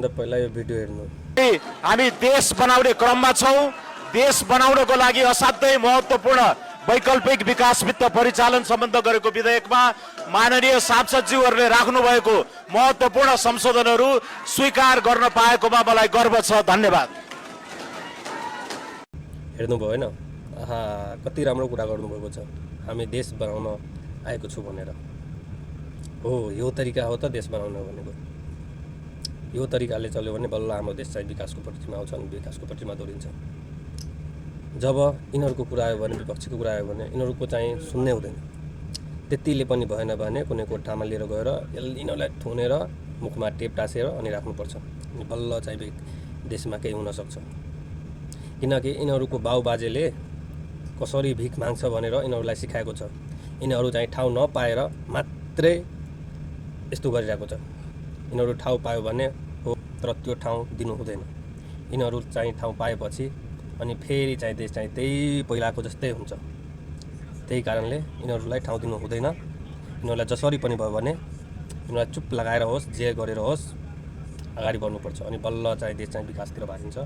पहिला यो भिडियो हेर्नु। हामी देश बनाउने क्रममा छौं। देश बनाउनको लागि असाध्यै महत्त्वपूर्ण वैकल्पिक विकास वित्त परिचालन सम्बन्ध गरेको विधेयकमा माननीय सांसदज्यूहरूले राख्नु भएको महत्त्वपूर्ण संशोधनहरू स्वीकार गर्न पाएकोमा मलाई गर्व छ। धन्यवाद। हेर्नु भयो हैन? कति राम्रो कुरा गर्नुभएको छ। हामी देश बनाउन आएको छु भनेर। हो, यो तरिका हो त देश बनाउन भनेको। यो तरिकाले चल्यो भने बल्ल हाम्रो देश चाहिँ विकासको पटमा आउँछ अनि विकासको पटमा दौडिन्छ। जब यिनीहरूको कुरा आयो भने, विपक्षीको कुरा आयो भने यिनीहरूको चाहिँ सुन्नै हुँदैन। त्यतिले पनि भएन भने कुनै कोठामा लिएर गएर यिनीहरूलाई थुनेर मुखमा टेप टाँसेर अनि राख्नुपर्छ। अनि बल्ल चाहिँ देशमा केही हुनसक्छ। किनकि यिनीहरूको बाउबाजेले कसरी भिख माग्छ भनेर यिनीहरूलाई सिकाएको छ। यिनीहरू चाहिँ ठाउँ नपाएर मात्रै यस्तो गरिरहेको छ। यिनीहरू ठाउँ पायो भने हो, तर त्यो ठाउँ दिनु हुँदैन। यिनीहरू चाहिँ ठाउँ पाएपछि अनि फेरि चाहिँ देश चाहिँ त्यही पहिलाको जस्तै हुन्छ। त्यही कारणले यिनीहरूलाई ठाउँ दिनु हुँदैन। यिनीहरूलाई जसरी पनि भयो भने यिनीहरूलाई चुप लगाएर होस्, जे गरेर होस् अगाडि बढ्नुपर्छ। अनि बल्ल चाहिँ देश चाहिँ विकासतिर भागिन्छ।